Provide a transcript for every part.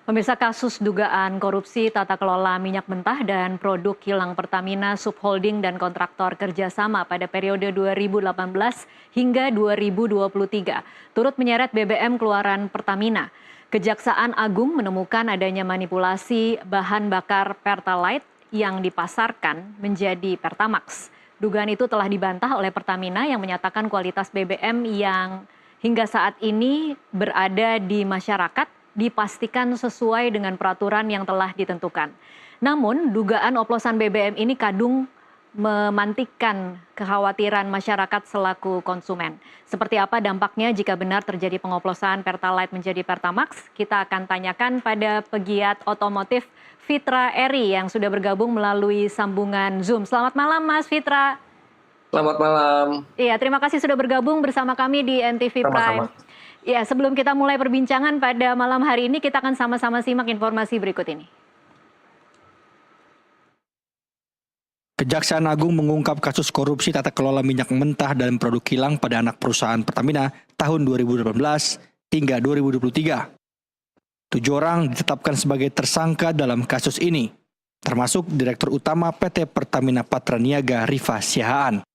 Pemirsa, kasus dugaan korupsi tata kelola minyak mentah dan produk kilang Pertamina Subholding dan kontraktor kerjasama pada periode 2018 hingga 2023 turut menyeret BBM keluaran Pertamina. Kejaksaan Agung menemukan adanya manipulasi bahan bakar Pertalite yang dipasarkan menjadi Pertamax. Dugaan itu telah dibantah oleh Pertamina yang menyatakan kualitas BBM yang hingga saat ini berada di masyarakat dipastikan sesuai dengan peraturan yang telah ditentukan. Namun, dugaan oplosan BBM ini kadung memantikkan kekhawatiran masyarakat selaku konsumen. Seperti apa dampaknya jika benar terjadi pengoplosan Pertalite menjadi Pertamax? Kita akan tanyakan pada pegiat otomotif Fitra Eri yang sudah bergabung melalui sambungan Zoom. Selamat malam, Mas Fitra. Selamat malam. Iya, terima kasih sudah bergabung bersama kami di NTV Prime. Sama-sama. Ya, sebelum kita mulai perbincangan pada malam hari ini, kita akan sama-sama simak informasi berikut ini. Kejaksaan Agung mengungkap kasus korupsi tata kelola minyak mentah dan produk kilang pada anak perusahaan Pertamina tahun 2018 hingga 2023. 7 orang ditetapkan sebagai tersangka dalam kasus ini, termasuk Direktur Utama PT Pertamina Patraniaga Rifa Siahaan.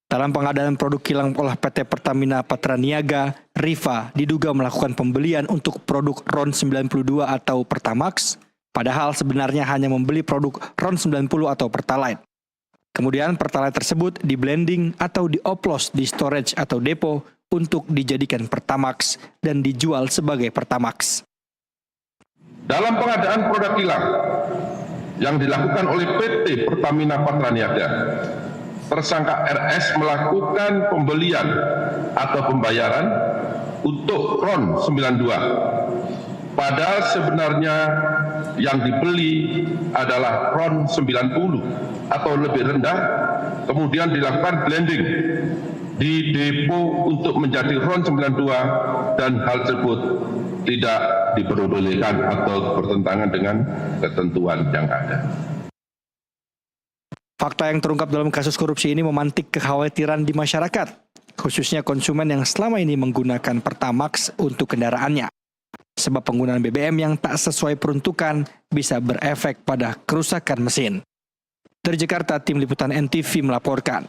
Dalam pengadaan produk kilang oleh PT Pertamina Patraniaga, Rifa diduga melakukan pembelian untuk produk RON 92 atau Pertamax, padahal sebenarnya hanya membeli produk RON 90 atau Pertalite. Kemudian Pertalite tersebut di-blending atau dioplos di storage atau depo untuk dijadikan Pertamax dan dijual sebagai Pertamax. Dalam pengadaan produk kilang yang dilakukan oleh PT Pertamina Patraniaga, tersangka RS melakukan pembelian atau pembayaran untuk RON 92. Padahal sebenarnya yang dibeli adalah RON 90 atau lebih rendah, kemudian dilakukan blending di depo untuk menjadi RON 92 dan hal tersebut tidak diperbolehkan atau bertentangan dengan ketentuan yang ada. Fakta yang terungkap dalam kasus korupsi ini memantik kekhawatiran di masyarakat, khususnya konsumen yang selama ini menggunakan Pertamax untuk kendaraannya. Sebab penggunaan BBM yang tak sesuai peruntukan bisa berefek pada kerusakan mesin. Dari Jakarta, tim liputan NTV melaporkan.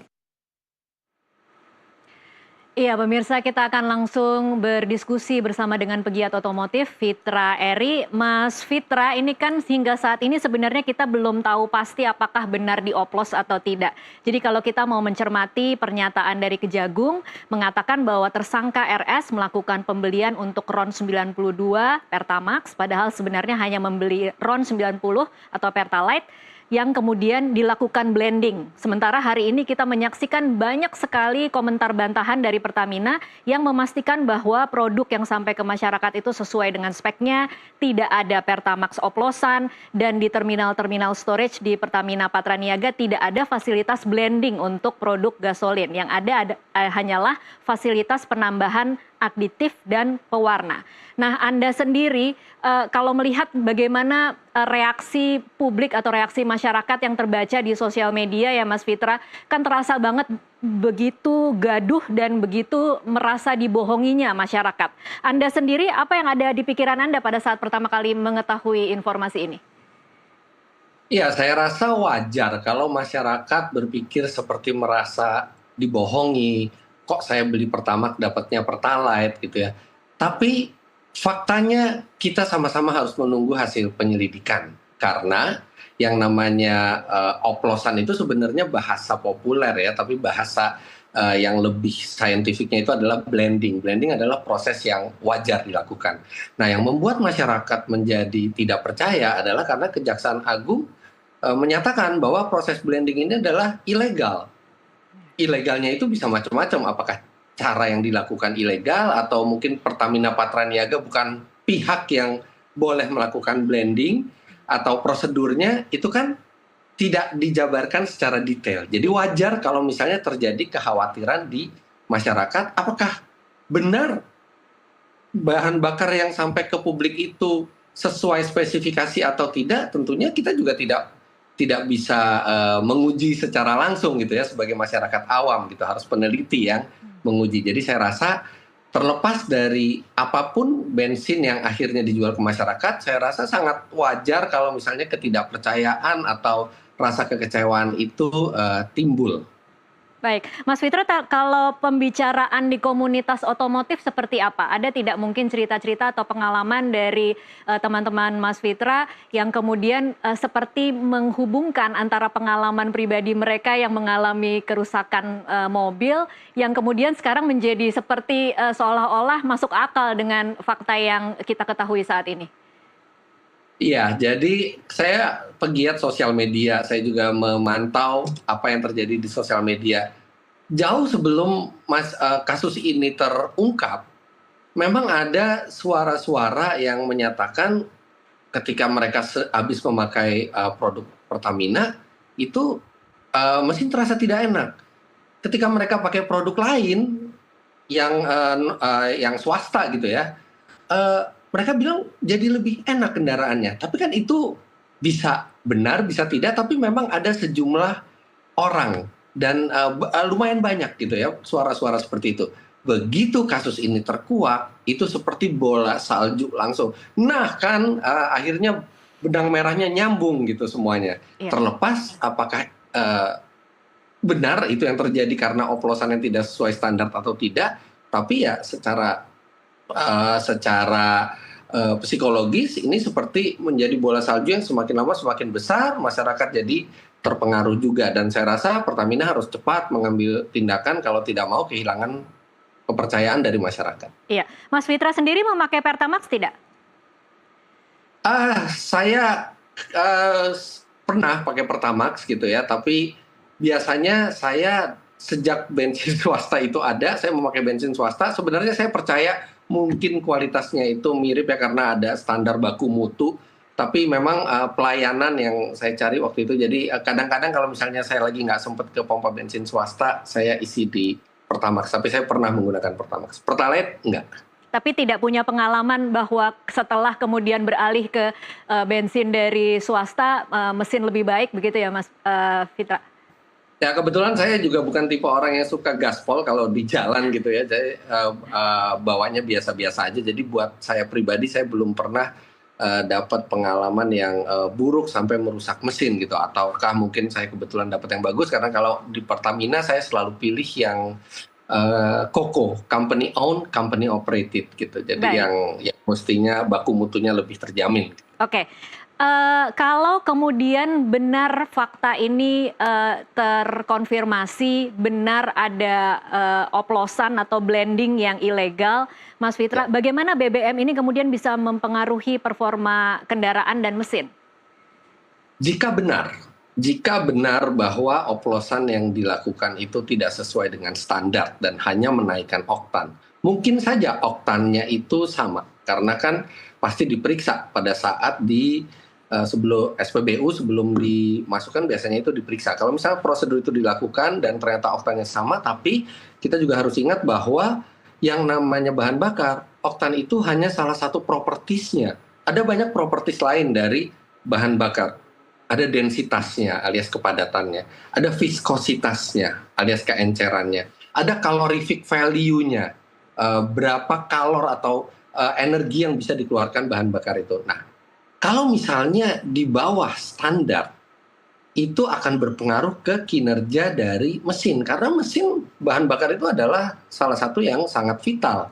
Iya, pemirsa, kita akan langsung berdiskusi bersama dengan pegiat otomotif Fitra Eri. Mas Fitra, ini kan hingga saat ini sebenarnya kita belum tahu pasti apakah benar dioplos atau tidak. Jadi kalau kita mau mencermati pernyataan dari Kejagung mengatakan bahwa tersangka RS melakukan pembelian untuk RON 92 Pertamax, padahal sebenarnya hanya membeli RON 90 atau Pertalite, yang kemudian dilakukan blending. Sementara hari ini kita menyaksikan banyak sekali komentar bantahan dari Pertamina yang memastikan bahwa produk yang sampai ke masyarakat itu sesuai dengan speknya, tidak ada Pertamax oplosan, dan di terminal-terminal storage di Pertamina Patraniaga tidak ada fasilitas blending untuk produk gasolin. Yang ada hanyalah fasilitas penambahan aditif dan pewarna. Nah, Anda sendiri kalau melihat bagaimana reaksi publik atau reaksi masyarakat yang terbaca di sosial media ya Mas Fitra, kan terasa banget begitu gaduh dan begitu merasa dibohonginya masyarakat. Anda sendiri apa yang ada di pikiran Anda pada saat pertama kali mengetahui informasi ini? Iya, saya rasa wajar kalau masyarakat berpikir seperti merasa dibohongi. Kok saya beli Pertamax dapatnya Pertalite gitu ya. Tapi faktanya kita sama-sama harus menunggu hasil penyelidikan. Karena yang namanya oplosan itu sebenarnya bahasa populer ya, tapi bahasa yang lebih saintifiknya itu adalah blending. Blending adalah proses yang wajar dilakukan. Nah, yang membuat masyarakat menjadi tidak percaya adalah karena Kejaksaan Agung menyatakan bahwa proses blending ini adalah ilegal. Ilegalnya itu bisa macam-macam, apakah cara yang dilakukan ilegal atau mungkin Pertamina Patraniaga bukan pihak yang boleh melakukan blending atau prosedurnya itu kan tidak dijabarkan secara detail. Jadi wajar kalau misalnya terjadi kekhawatiran di masyarakat, apakah benar bahan bakar yang sampai ke publik itu sesuai spesifikasi atau tidak, tentunya kita juga tidak bisa menguji secara langsung gitu ya, sebagai masyarakat awam gitu, harus peneliti yang menguji. Jadi saya rasa terlepas dari apapun bensin yang akhirnya dijual ke masyarakat, saya rasa sangat wajar kalau misalnya ketidakpercayaan atau rasa kekecewaan itu timbul. Baik, Mas Fitra, kalau pembicaraan di komunitas otomotif seperti apa? Ada tidak mungkin cerita-cerita atau pengalaman dari teman-teman Mas Fitra yang kemudian seperti menghubungkan antara pengalaman pribadi mereka yang mengalami kerusakan mobil, yang kemudian sekarang menjadi seperti seolah-olah masuk akal dengan fakta yang kita ketahui saat ini? Iya, jadi saya pegiat sosial media, saya juga memantau apa yang terjadi di sosial media. Jauh sebelum kasus ini terungkap, memang ada suara-suara yang menyatakan ketika mereka habis memakai produk Pertamina, itu mesin terasa tidak enak. Ketika mereka pakai produk lain yang swasta gitu ya, mereka bilang jadi lebih enak kendaraannya. Tapi kan itu bisa benar, bisa tidak, tapi memang ada sejumlah orang dan lumayan banyak gitu ya suara-suara seperti itu. Begitu kasus ini terkuak, itu seperti bola salju langsung. Nah kan akhirnya benang merahnya nyambung gitu semuanya. Iya. Terlepas apakah benar itu yang terjadi karena oplosan yang tidak sesuai standar atau tidak, tapi ya secara psikologis ini seperti menjadi bola salju yang semakin lama semakin besar, masyarakat jadi terpengaruh juga, dan saya rasa Pertamina harus cepat mengambil tindakan kalau tidak mau kehilangan kepercayaan dari masyarakat. Iya, Mas Fitra sendiri memakai Pertamax tidak? Saya pernah pakai Pertamax gitu ya, tapi biasanya saya sejak bensin swasta itu ada, saya memakai bensin swasta. Sebenarnya saya percaya mungkin kualitasnya itu mirip ya karena ada standar baku mutu. Tapi memang pelayanan yang saya cari waktu itu, jadi kadang-kadang kalau misalnya saya lagi nggak sempat ke pompa bensin swasta, saya isi di Pertamax. Tapi saya pernah menggunakan Pertamax. Pertalite enggak. Tapi tidak punya pengalaman bahwa setelah kemudian beralih ke bensin dari swasta, mesin lebih baik begitu ya Mas Fitra? Ya kebetulan saya juga bukan tipe orang yang suka gaspol kalau di jalan gitu ya. Saya bawanya biasa-biasa aja. Jadi buat saya pribadi saya belum pernah dapat pengalaman yang buruk sampai merusak mesin gitu. Ataukah mungkin saya kebetulan dapat yang bagus, karena kalau di Pertamina saya selalu pilih yang COCO, company owned, company operated gitu. Jadi Baik. yang mestinya baku mutunya lebih terjamin. Oke. Kalau kemudian benar fakta ini terkonfirmasi, benar ada oplosan atau blending yang ilegal, Mas Fitra, bagaimana BBM ini kemudian bisa mempengaruhi performa kendaraan dan mesin? Jika benar bahwa oplosan yang dilakukan itu tidak sesuai dengan standar dan hanya menaikkan oktan, mungkin saja oktannya itu sama, karena kan pasti diperiksa pada saat sebelum SPBU, sebelum dimasukkan biasanya itu diperiksa. Kalau misalnya prosedur itu dilakukan dan ternyata oktannya sama, tapi kita juga harus ingat bahwa yang namanya bahan bakar, oktan itu hanya salah satu propertisnya. Ada banyak propertis lain dari bahan bakar. Ada densitasnya alias kepadatannya, ada viskositasnya alias keencerannya, ada calorific value-nya, berapa kalor atau energi yang bisa dikeluarkan bahan bakar itu. Nah, kalau misalnya di bawah standar, itu akan berpengaruh ke kinerja dari mesin. Karena mesin bahan bakar itu adalah salah satu yang sangat vital.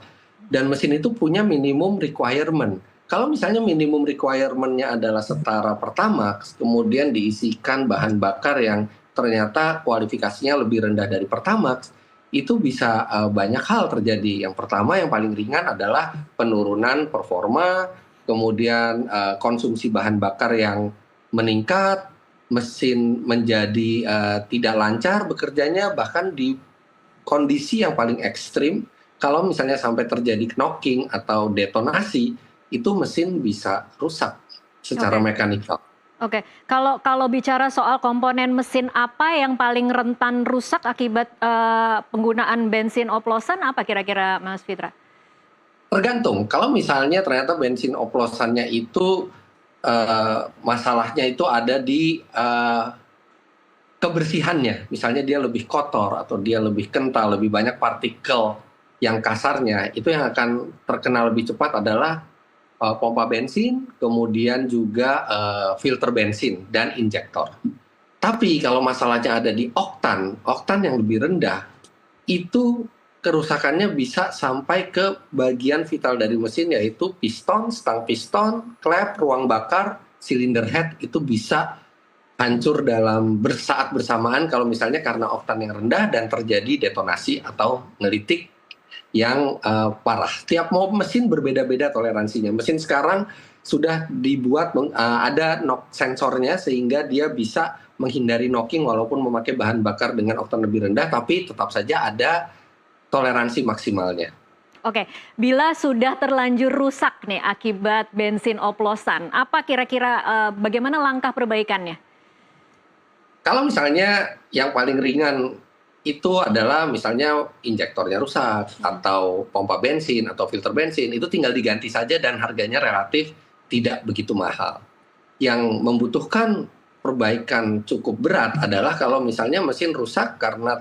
Dan mesin itu punya minimum requirement. Kalau misalnya minimum requirement-nya adalah setara Pertamax, kemudian diisikan bahan bakar yang ternyata kualifikasinya lebih rendah dari Pertamax, itu bisa banyak hal terjadi. Yang pertama, yang paling ringan adalah penurunan performa, kemudian konsumsi bahan bakar yang meningkat, mesin menjadi tidak lancar bekerjanya, bahkan di kondisi yang paling ekstrim, kalau misalnya sampai terjadi knocking atau detonasi, itu mesin bisa rusak secara mekanikal. Oke, kalau bicara soal komponen mesin, apa yang paling rentan rusak akibat penggunaan bensin oplosan, apa kira-kira Mas Fitra? Tergantung, kalau misalnya ternyata bensin oplosannya itu masalahnya itu ada di kebersihannya, misalnya dia lebih kotor atau dia lebih kental, lebih banyak partikel yang kasarnya itu yang akan terkena lebih cepat adalah pompa bensin, kemudian juga filter bensin dan injektor. Tapi kalau masalahnya ada di oktan yang lebih rendah, itu kerusakannya bisa sampai ke bagian vital dari mesin, yaitu piston, stang piston, klep, ruang bakar, silinder head itu bisa hancur dalam saat bersamaan kalau misalnya karena oktan yang rendah dan terjadi detonasi atau ngelitik yang parah. Tiap mesin berbeda-beda toleransinya. Mesin sekarang sudah dibuat ada knock sensornya sehingga dia bisa menghindari knocking walaupun memakai bahan bakar dengan oktan lebih rendah, tapi tetap saja ada toleransi maksimalnya. Oke, bila sudah terlanjur rusak nih akibat bensin oplosan, apa kira-kira bagaimana langkah perbaikannya? Kalau misalnya yang paling ringan itu adalah misalnya injektornya rusak atau pompa bensin atau filter bensin, itu tinggal diganti saja dan harganya relatif tidak begitu mahal. Yang membutuhkan perbaikan cukup berat adalah kalau misalnya mesin rusak karena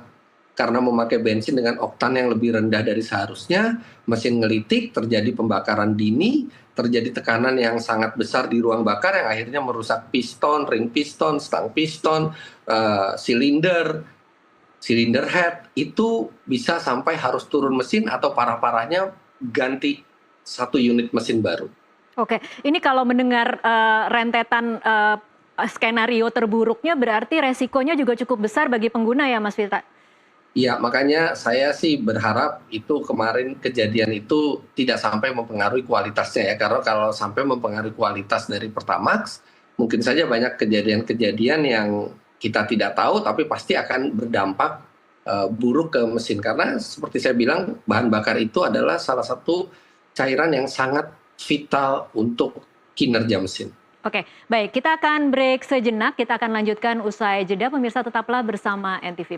memakai bensin dengan oktan yang lebih rendah dari seharusnya, mesin ngelitik, terjadi pembakaran dini, terjadi tekanan yang sangat besar di ruang bakar yang akhirnya merusak piston, ring piston, stang piston, silinder head, itu bisa sampai harus turun mesin atau parah-parahnya ganti satu unit mesin baru. Oke, ini kalau mendengar rentetan skenario terburuknya berarti resikonya juga cukup besar bagi pengguna ya Mas Fitra? Iya, makanya saya sih berharap itu kemarin kejadian itu tidak sampai mempengaruhi kualitasnya ya. Karena kalau sampai mempengaruhi kualitas dari Pertamax, mungkin saja banyak kejadian-kejadian yang kita tidak tahu tapi pasti akan berdampak buruk ke mesin. Karena seperti saya bilang, bahan bakar itu adalah salah satu cairan yang sangat vital untuk kinerja mesin. Oke, baik. Kita akan break sejenak. Kita akan lanjutkan usai jeda. Pemirsa tetaplah bersama NTV.